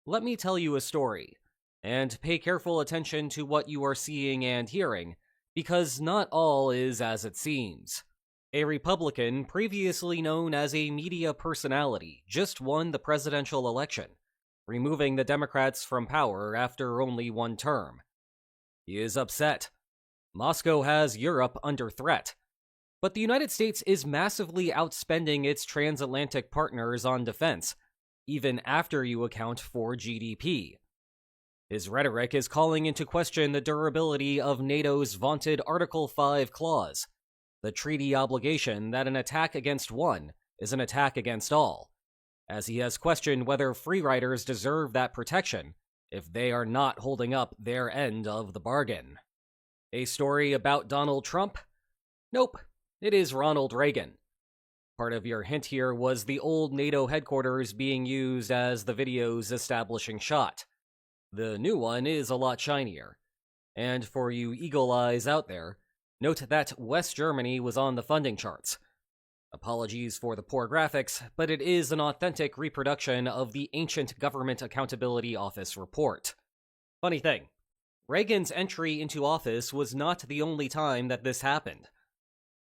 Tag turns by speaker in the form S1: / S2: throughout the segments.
S1: let me tell you a story, and pay careful attention to what you are seeing and hearing, because not all is as it seems. A Republican, previously known as a media personality, just won the presidential election, removing the Democrats from power after only one term. He is upset. Moscow has Europe under threat. But the United States is massively outspending its transatlantic partners on defense, even after you account for GDP. His rhetoric is calling into question the durability of NATO's vaunted Article 5 clause, the treaty obligation that an attack against one is an attack against all, as he has questioned whether free riders deserve that protection if they are not holding up their end of the bargain. A story about Donald Trump? Nope, it is Ronald Reagan. Part of your hint here was the old NATO headquarters being used as the video's establishing shot. The new one is a lot shinier. And for you eagle eyes out there, note that West Germany was on the funding charts. Apologies for the poor graphics, but it is an authentic reproduction of the ancient Government Accountability Office report. Funny thing, Reagan's entry into office was not the only time that this happened.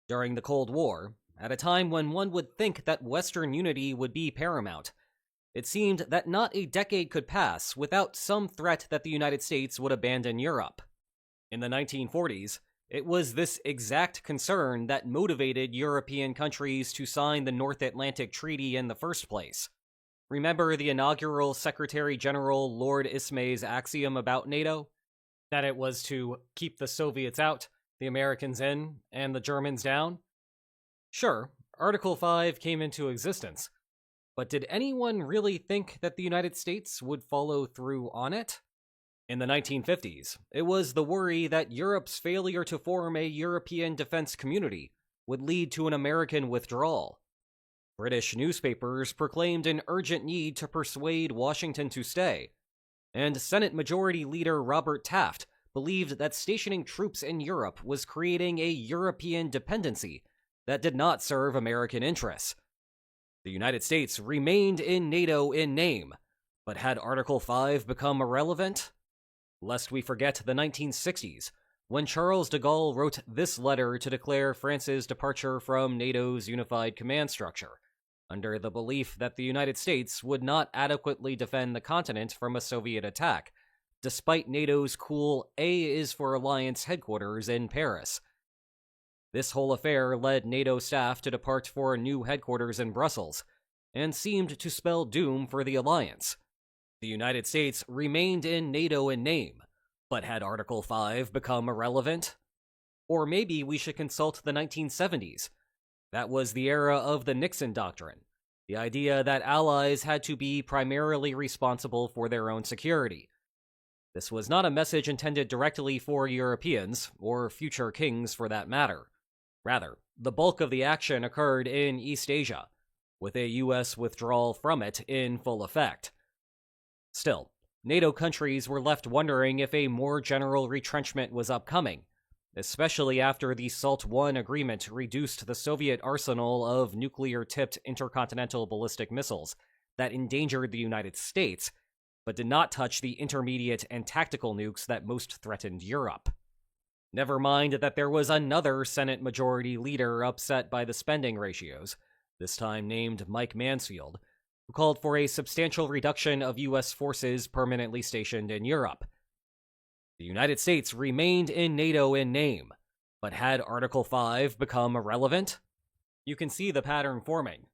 S1: During the Cold War, at a time when one would think that Western unity would be paramount, it seemed that not a decade could pass without some threat that the United States would abandon Europe. In the 1940s, it was this exact concern that motivated European countries to sign the North Atlantic Treaty in the first place. Remember the inaugural Secretary General Lord Ismay's axiom about NATO? That it was to keep the Soviets out, the Americans in, and the Germans down? Sure, Article 5 came into existence, but did anyone really think that the United States would follow through on it? In the 1950s, it was the worry that Europe's failure to form a European defense community would lead to an American withdrawal. British newspapers proclaimed an urgent need to persuade Washington to stay, and Senate Majority Leader Robert Taft believed that stationing troops in Europe was creating a European dependency that did not serve American interests. The United States remained in NATO in name, but had Article 5 become irrelevant? Lest we forget the 1960s, when Charles de Gaulle wrote this letter to declare France's departure from NATO's unified command structure, under the belief that the United States would not adequately defend the continent from a Soviet attack, despite NATO's cool A is for Alliance headquarters in Paris. This whole affair led NATO staff to depart for a new headquarters in Brussels, and seemed to spell doom for the alliance. The United States remained in NATO in name, but had Article 5 become irrelevant? Or maybe we should consult the 1970s. That was the era of the Nixon Doctrine, the idea that allies had to be primarily responsible for their own security. This was not a message intended directly for Europeans, or future kings for that matter. Rather, the bulk of the action occurred in East Asia, with a US withdrawal from it in full effect. Still, NATO countries were left wondering if a more general retrenchment was upcoming, especially after the SALT I agreement reduced the Soviet arsenal of nuclear-tipped intercontinental ballistic missiles that endangered the United States, but did not touch the intermediate and tactical nukes that most threatened Europe. Never mind that there was another Senate Majority Leader upset by the spending ratios, this time named Mike Mansfield, who called for a substantial reduction of U.S. forces permanently stationed in Europe. The United States remained in NATO in name, but had Article 5 become irrelevant? You can see the pattern forming.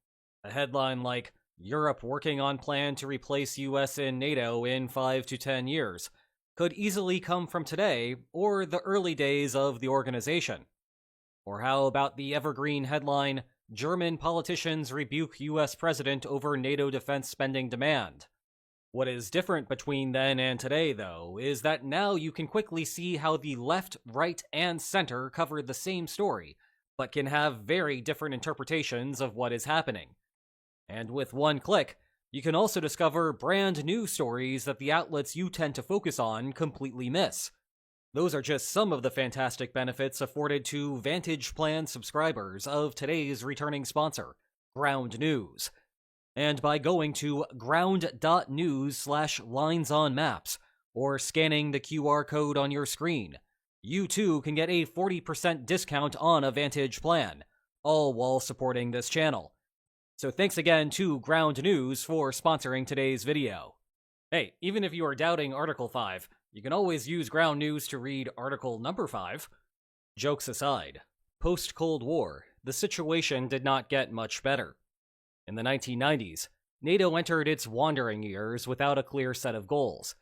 S1: A headline like, Europe working on plan to replace US in NATO in 5 to 10 years, could easily come from today or the early days of the organization. Or how about the evergreen headline, German politicians rebuke US president over NATO defense spending demand? What is different between then and today, though, is that now you can quickly see how the left, right, and center cover the same story, but can have very different interpretations of what is happening. And with one click, you can also discover brand new stories that the outlets you tend to focus on completely miss. Those are just some of the fantastic benefits afforded to Vantage Plan subscribers of today's returning sponsor, Ground News. and by going to ground.news/lines on maps or scanning the QR code on your screen. You too can get a 40% discount on a Vantage plan, all while supporting this channel. So thanks again to Ground News for sponsoring today's video. Hey, even if you are doubting Article 5, you can always use Ground News to read Article number 5. Jokes aside, post-Cold War, the situation did not get much better. In the 1990s, NATO entered its wandering years without a clear set of goals,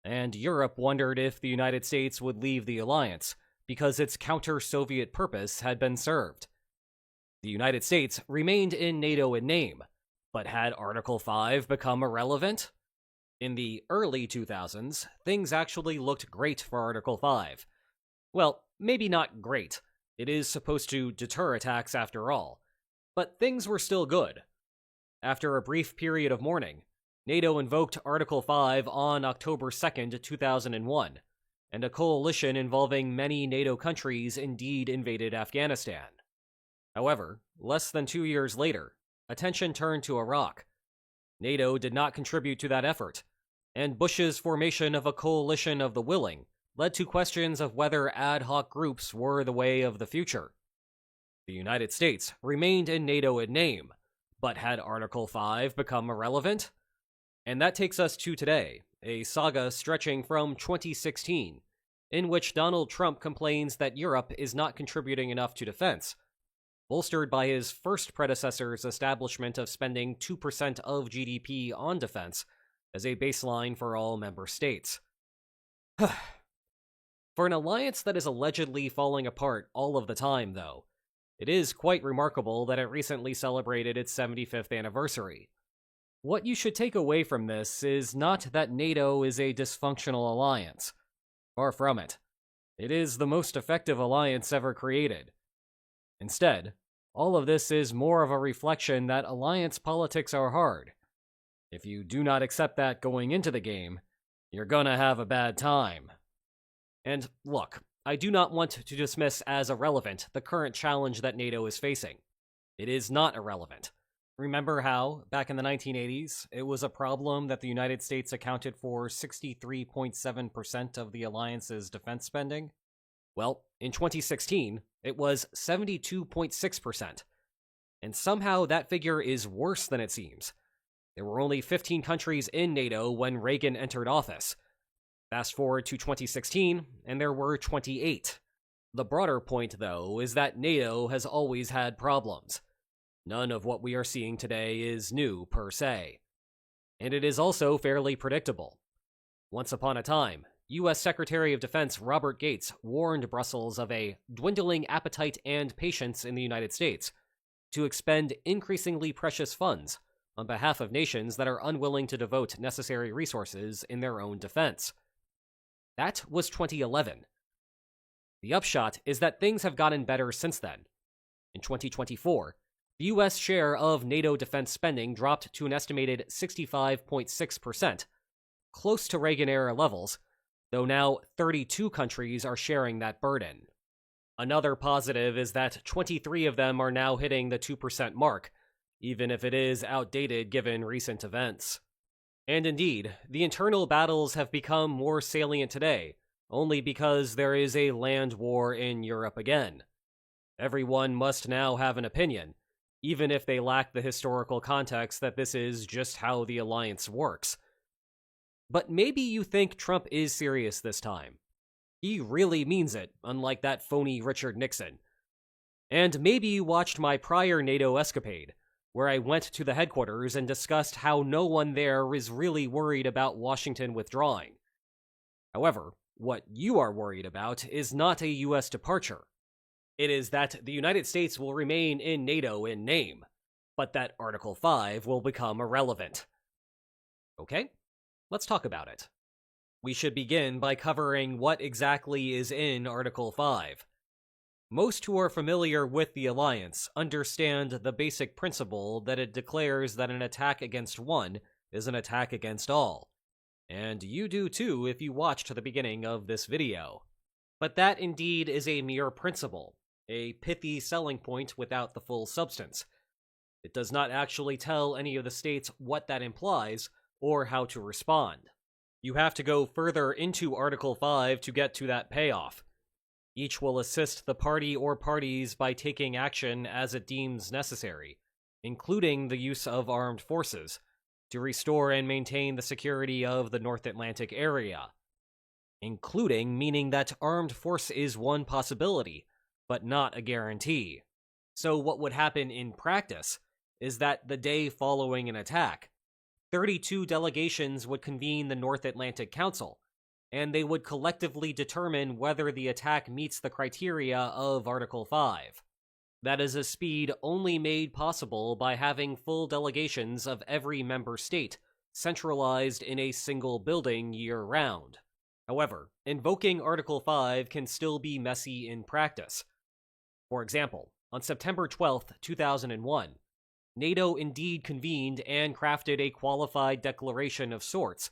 S1: and Europe wondered if the United States would leave the alliance because its counter-Soviet purpose had been served. The United States remained in NATO in name, but had Article 5 become irrelevant? In the early 2000s, things actually looked great for Article 5. Well, maybe not great. It is supposed to deter attacks after all. But things were still good. After a brief period of mourning, NATO invoked Article 5 on October 2nd, 2001, and a coalition involving many NATO countries indeed invaded Afghanistan. However, less than 2 years later, attention turned to Iraq. NATO did not contribute to that effort, and Bush's formation of a coalition of the willing led to questions of whether ad hoc groups were the way of the future. The United States remained in NATO in name, but had Article 5 become irrelevant? And that takes us to today, a saga stretching from 2016, in which Donald Trump complains that Europe is not contributing enough to defense, bolstered by his first predecessor's establishment of spending 2% of GDP on defense as a baseline for all member states. For an alliance that is allegedly falling apart all of the time, though, it is quite remarkable that it recently celebrated its 75th anniversary. What you should take away from this is not that NATO is a dysfunctional alliance. Far from it. It is the most effective alliance ever created. Instead, all of this is more of a reflection that alliance politics are hard. If you do not accept that going into the game, you're gonna have a bad time. And look, I do not want to dismiss as irrelevant the current challenge that NATO is facing. It is not irrelevant. Remember how, back in the 1980s, it was a problem that the United States accounted for 63.7% of the alliance's defense spending? Well, in 2016, it was 72.6%. And somehow that figure is worse than it seems. There were only 15 countries in NATO when Reagan entered office. Fast forward to 2016, and there were 28. The broader point, though, is that NATO has always had problems. None of what we are seeing today is new, per se. And it is also fairly predictable. Once upon a time, U.S. Secretary of Defense Robert Gates warned Brussels of a dwindling appetite and patience in the United States to expend increasingly precious funds on behalf of nations that are unwilling to devote necessary resources in their own defense. That was 2011. The upshot is that things have gotten better since then. In 2024, the U.S. share of NATO defense spending dropped to an estimated 65.6%, close to Reagan-era levels, though now 32 countries are sharing that burden. Another positive is that 23 of them are now hitting the 2% mark, even if it is outdated given recent events. And indeed, the internal battles have become more salient today, only because there is a land war in Europe again. Everyone must now have an opinion, even if they lack the historical context that this is just how the alliance works. But maybe you think Trump is serious this time. He really means it, unlike that phony Richard Nixon. And maybe you watched my prior NATO escapade, where I went to the headquarters and discussed how no one there is really worried about Washington withdrawing. However, what you are worried about is not a U.S. departure. It is that the United States will remain in NATO in name, but that Article 5 will become irrelevant. Okay, let's talk about it. We should begin by covering what exactly is in Article 5. Most who are familiar with the Alliance understand the basic principle that it declares that an attack against one is an attack against all. And you do too if you watched the beginning of this video. But that indeed is a mere principle, a pithy selling point without the full substance. It does not actually tell any of the states what that implies or how to respond. You have to go further into Article 5 to get to that payoff. Each will assist the party or parties by taking action as it deems necessary, including the use of armed forces, to restore and maintain the security of the North Atlantic area. Including meaning that armed force is one possibility, but not a guarantee. So what would happen in practice is that the day following an attack, 32 delegations would convene the North Atlantic Council, and they would collectively determine whether the attack meets the criteria of Article 5. That is a speed only made possible by having full delegations of every member state centralized in a single building year-round. However, invoking Article 5 can still be messy in practice. For example, on September 12, 2001, NATO indeed convened and crafted a qualified declaration of sorts,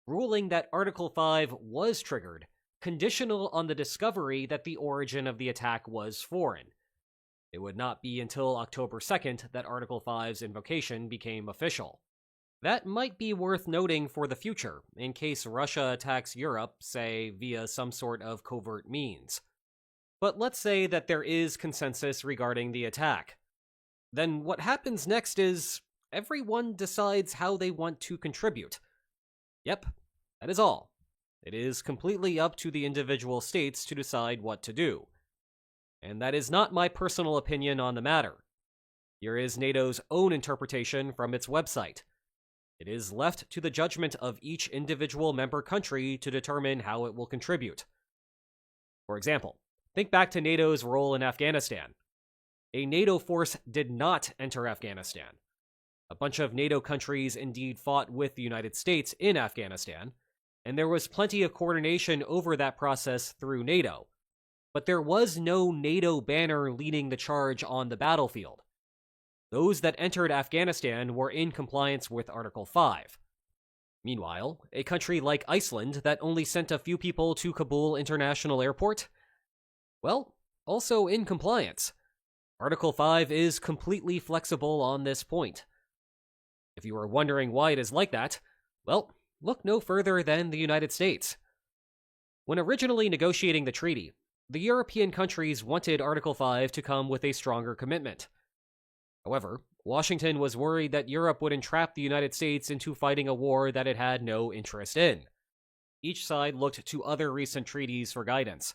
S1: ruling that Article 5 was triggered, conditional on the discovery that the origin of the attack was foreign. It would not be until October 2nd that Article 5's invocation became official. That might be worth noting for the future, in case Russia attacks Europe, say, via some sort of covert means. But let's say that there is consensus regarding the attack. Then what happens next is everyone decides how they want to contribute. Yep, that is all. It is completely up to the individual states to decide what to do. And that is not my personal opinion on the matter. Here is NATO's own interpretation from its website. It is left to the judgment of each individual member country to determine how it will contribute. For example, think back to NATO's role in Afghanistan. A NATO force did not enter Afghanistan. A bunch of NATO countries indeed fought with the United States in Afghanistan, and there was plenty of coordination over that process through NATO. But there was no NATO banner leading the charge on the battlefield. Those that entered Afghanistan were in compliance with Article 5. Meanwhile, a country like Iceland that only sent a few people to Kabul International Airport? Well, also in compliance. Article 5 is completely flexible on this point. If you are wondering why it is like that, well, look no further than the United States. When originally negotiating the treaty, the European countries wanted Article 5 to come with a stronger commitment. However, Washington was worried that Europe would entrap the United States into fighting a war that it had no interest in. Each side looked to other recent treaties for guidance.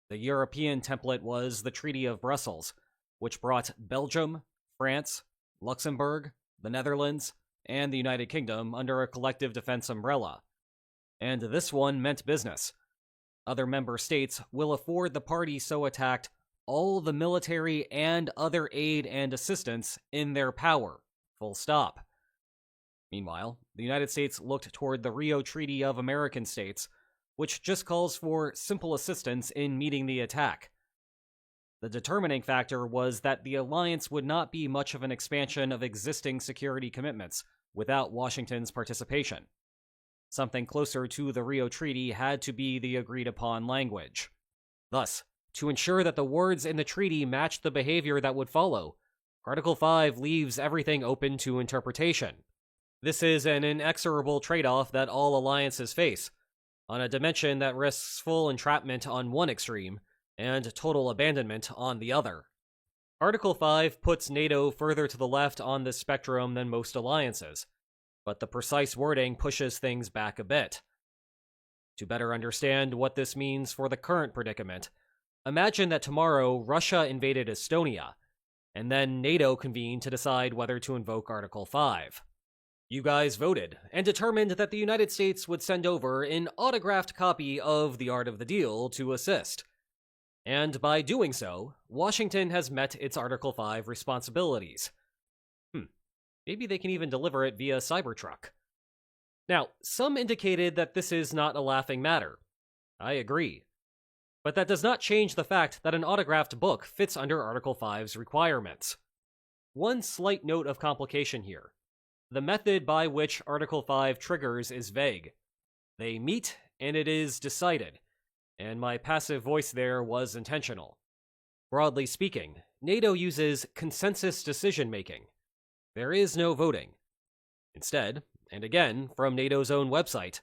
S1: The European template was the Treaty of Brussels, which brought Belgium, France, Luxembourg, the Netherlands, and the United Kingdom under a collective defense umbrella. And this one meant business. Other member states will afford the party so attacked all the military and other aid and assistance in their power. Full stop. Meanwhile, the United States looked toward the Rio Treaty of American States, which just calls for simple assistance in meeting the attack. The determining factor was that the alliance would not be much of an expansion of existing security commitments without Washington's participation. Something closer to the Rio Treaty had to be the agreed-upon language. Thus, to ensure that the words in the treaty matched the behavior that would follow, Article 5 leaves everything open to interpretation. This is an inexorable trade-off that all alliances face, on a dimension that risks full entrapment on one extreme and total abandonment on the other. Article 5 puts NATO further to the left on this spectrum than most alliances, but the precise wording pushes things back a bit. To better understand what this means for the current predicament, imagine that tomorrow Russia invaded Estonia, and then NATO convened to decide whether to invoke Article 5. You guys voted, and determined that the United States would send over an autographed copy of The Art of the Deal to assist. And by doing so, Washington has met its Article 5 responsibilities. Maybe they can even deliver it via Cybertruck. Now, some indicated that this is not a laughing matter. I agree. But that does not change the fact that an autographed book fits under Article 5's requirements. One slight note of complication here. The method by which Article 5 triggers is vague. They meet, and it is decided, and my passive voice there was intentional. Broadly speaking, NATO uses consensus decision-making, There is no voting. Instead, and again from NATO's own website,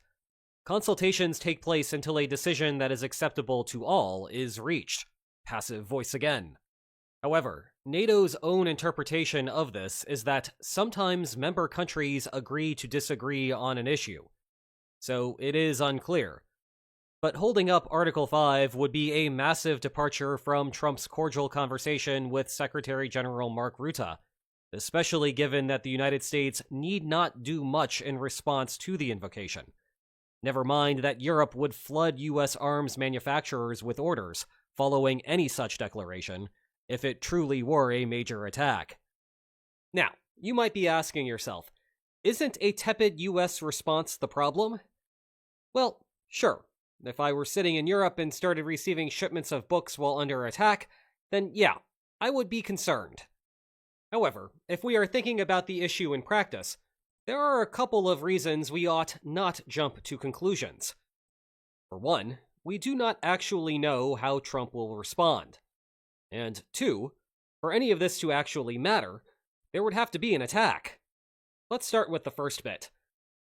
S1: consultations take place until a decision that is acceptable to all is reached. Passive voice again. However, NATO's own interpretation of this is that sometimes member countries agree to disagree on an issue, so it is unclear. But holding up Article 5 would be a massive departure from Trump's cordial conversation with Secretary General Mark Rutte, especially given that the United States need not do much in response to the invocation. Never mind that Europe would flood U.S. arms manufacturers with orders following any such declaration, if it truly were a major attack. Now, you might be asking yourself, isn't a tepid US response the problem? Well, sure. If I were sitting in Europe and started receiving shipments of books while under attack, then yeah, I would be concerned. However, if we are thinking about the issue in practice, there are a couple of reasons we ought not jump to conclusions. For one, we do not actually know how Trump will respond. And two, for any of this to actually matter, there would have to be an attack. Let's start with the first bit.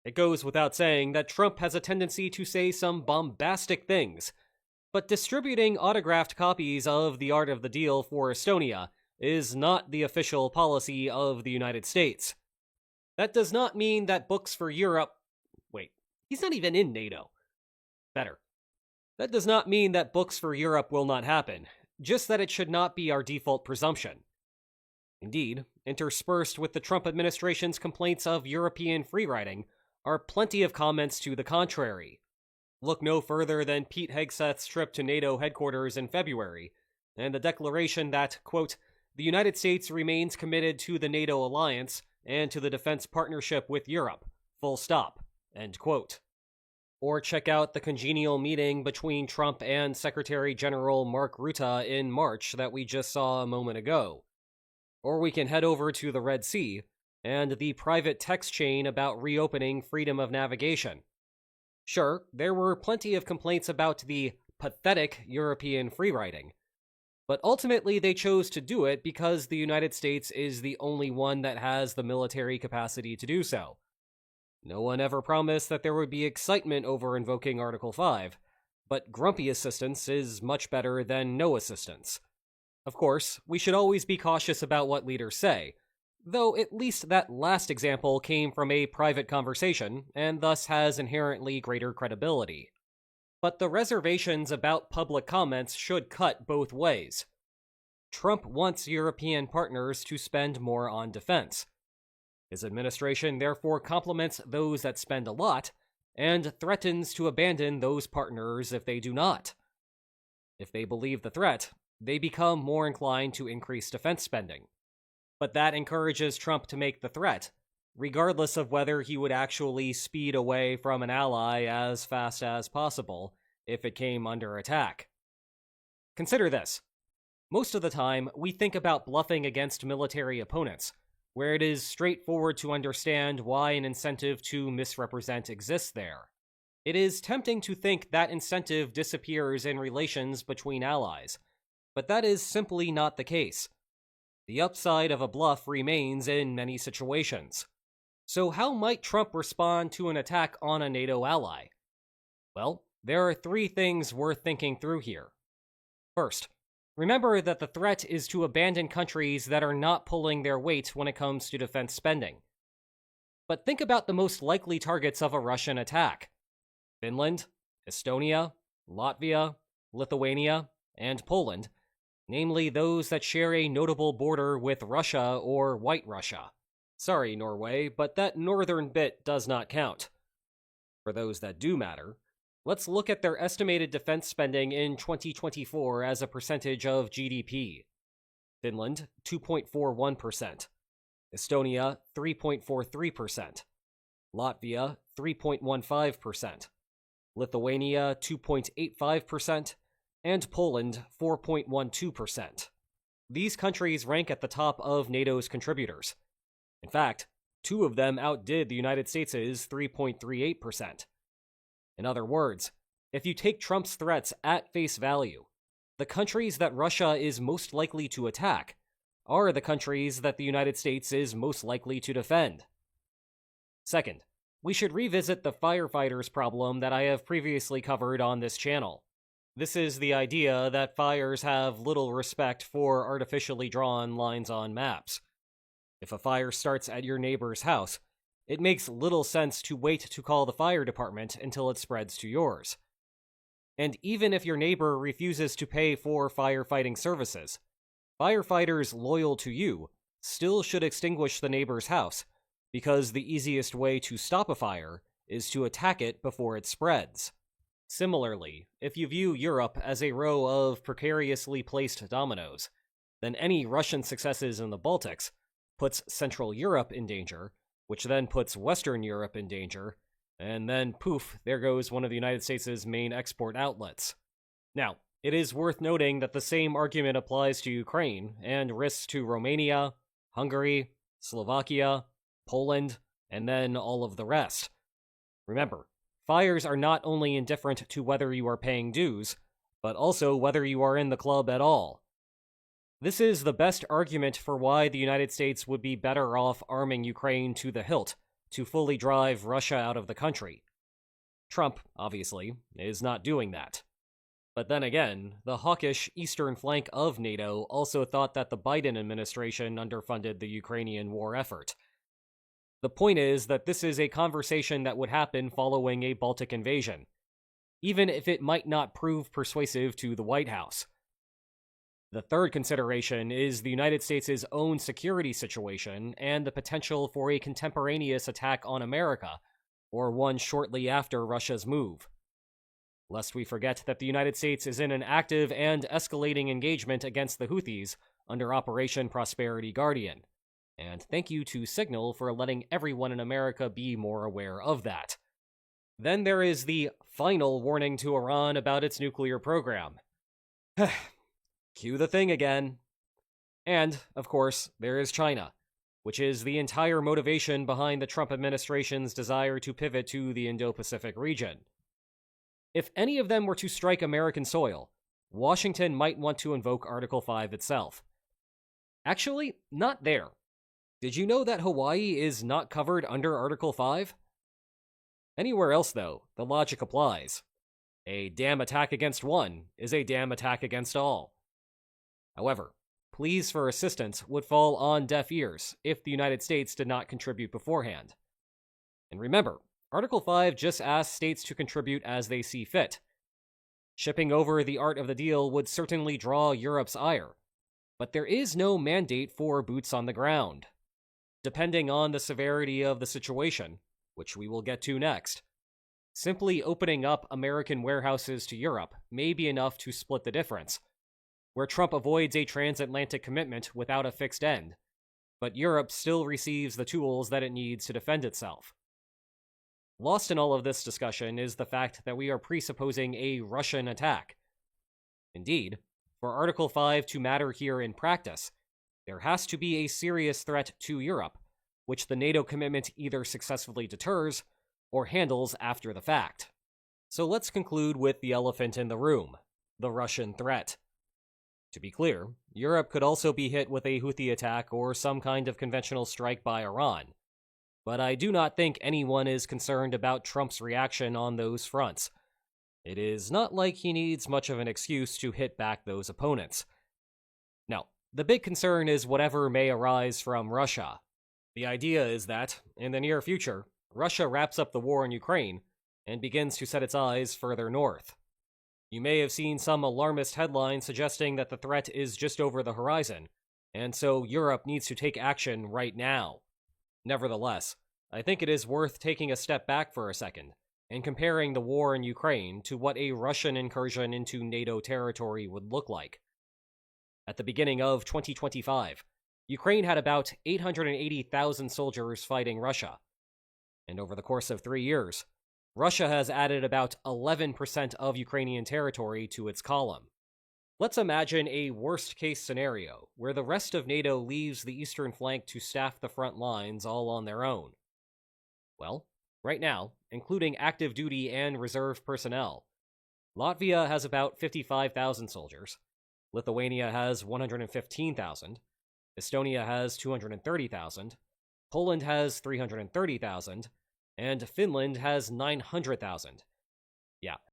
S1: It goes without saying that Trump has a tendency to say some bombastic things, but distributing autographed copies of The Art of the Deal for Estonia is not the official policy of the United States. That does not mean that books for Europe... Wait, he's not even in NATO. Better. That does not mean that books for Europe will not happen, just that it should not be our default presumption. Indeed, interspersed with the Trump administration's complaints of European free-riding are plenty of comments to the contrary. Look no further than Pete Hegseth's trip to NATO headquarters in February, and the declaration that, quote, the United States remains committed to the NATO alliance and to the defense partnership with Europe, full stop, end quote. Or check out the congenial meeting between Trump and Secretary General Mark Rutte in March that we just saw a moment ago. Or we can head over to the Red Sea and the private text chain about reopening freedom of navigation. Sure, there were plenty of complaints about the pathetic European free-riding, but ultimately they chose to do it because the United States is the only one that has the military capacity to do so. No one ever promised that there would be excitement over invoking Article 5, but grumpy assistance is much better than no assistance. Of course, we should always be cautious about what leaders say, though at least that last example came from a private conversation and thus has inherently greater credibility. But the reservations about public comments should cut both ways. Trump wants European partners to spend more on defense. His administration therefore compliments those that spend a lot, and threatens to abandon those partners if they do not. If they believe the threat, they become more inclined to increase defense spending. But that encourages Trump to make the threat, regardless of whether he would actually speed away from an ally as fast as possible if it came under attack. Consider this. Most of the time, we think about bluffing against military opponents, where it is straightforward to understand why an incentive to misrepresent exists there. It is tempting to think that incentive disappears in relations between allies, but that is simply not the case. The upside of a bluff remains in many situations. So how might Trump respond to an attack on a NATO ally? Well, there are three things worth thinking through here. First, remember that the threat is to abandon countries that are not pulling their weight when it comes to defense spending. But think about the most likely targets of a Russian attack: Finland, Estonia, Latvia, Lithuania, and Poland, namely those that share a notable border with Russia or White Russia. Sorry, Norway, but that northern bit does not count. For those that do matter, let's look at their estimated defense spending in 2024 as a percentage of GDP. Finland, 2.41%. Estonia, 3.43%. Latvia, 3.15%. Lithuania, 2.85%. And Poland, 4.12%. These countries rank at the top of NATO's contributors. In fact, two of them outdid the United States' 3.38%. In other words, if you take Trump's threats at face value, the countries that Russia is most likely to attack are the countries that the United States is most likely to defend. Second, we should revisit the firefighters problem that I have previously covered on this channel. This is the idea that fires have little respect for artificially drawn lines on maps. If a fire starts at your neighbor's house, it makes little sense to wait to call the fire department until it spreads to yours. And even if your neighbor refuses to pay for firefighting services, firefighters loyal to you still should extinguish the neighbor's house, because the easiest way to stop a fire is to attack it before it spreads. Similarly, if you view Europe as a row of precariously placed dominoes, then any Russian successes in the Baltics puts Central Europe in danger, which then puts Western Europe in danger, and then poof, there goes one of the United States' main export outlets. Now, it is worth noting that the same argument applies to Ukraine and risks to Romania, Hungary, Slovakia, Poland, and then all of the rest. Remember, fires are not only indifferent to whether you are paying dues, but also whether you are in the club at all. This is the best argument for why the United States would be better off arming Ukraine to the hilt to fully drive Russia out of the country. Trump, obviously, is not doing that. But then again, the hawkish eastern flank of NATO also thought that the Biden administration underfunded the Ukrainian war effort. The point is that this is a conversation that would happen following a Baltic invasion, even if it might not prove persuasive to the White House. The third consideration is the United States' own security situation and the potential for a contemporaneous attack on America, or one shortly after Russia's move. Lest we forget that the United States is in an active and escalating engagement against the Houthis under Operation Prosperity Guardian. And thank you to Signal for letting everyone in America be more aware of that. Then there is the final warning to Iran about its nuclear program. Cue the thing again. And, of course, there is China, which is the entire motivation behind the Trump administration's desire to pivot to the Indo-Pacific region. If any of them were to strike American soil, Washington might want to invoke Article 5 itself. Actually, not there. Did you know that Hawaii is not covered under Article 5? Anywhere else, though, the logic applies. A damn attack against one is a damn attack against all. However, pleas for assistance would fall on deaf ears if the United States did not contribute beforehand. And remember, Article 5 just asks states to contribute as they see fit. Shipping over the art of the deal would certainly draw Europe's ire, but there is no mandate for boots on the ground. Depending on the severity of the situation, which we will get to next, simply opening up American warehouses to Europe may be enough to split the difference, where Trump avoids a transatlantic commitment without a fixed end, but Europe still receives the tools that it needs to defend itself. Lost in all of this discussion is the fact that we are presupposing a Russian attack. Indeed, for Article 5 to matter here in practice, there has to be a serious threat to Europe, which the NATO commitment either successfully deters or handles after the fact. So let's conclude with the elephant in the room, the Russian threat. To be clear, Europe could also be hit with a Houthi attack or some kind of conventional strike by Iran. But I do not think anyone is concerned about Trump's reaction on those fronts. It is not like he needs much of an excuse to hit back those opponents. No, the big concern is whatever may arise from Russia. The idea is that, in the near future, Russia wraps up the war in Ukraine and begins to set its eyes further north. You may have seen some alarmist headlines suggesting that the threat is just over the horizon, and so Europe needs to take action right now. Nevertheless, I think it is worth taking a step back for a second and comparing the war in Ukraine to what a Russian incursion into NATO territory would look like. At the beginning of 2025, Ukraine had about 880,000 soldiers fighting Russia, and over the course of 3 years, Russia has added about 11% of Ukrainian territory to its column. Let's imagine a worst-case scenario where the rest of NATO leaves the eastern flank to staff the front lines all on their own. Well, right now, including active duty and reserve personnel, Latvia has about 55,000 soldiers, Lithuania has 115,000, Estonia has 230,000, Poland has 330,000, and Finland has 900,000. Yeah,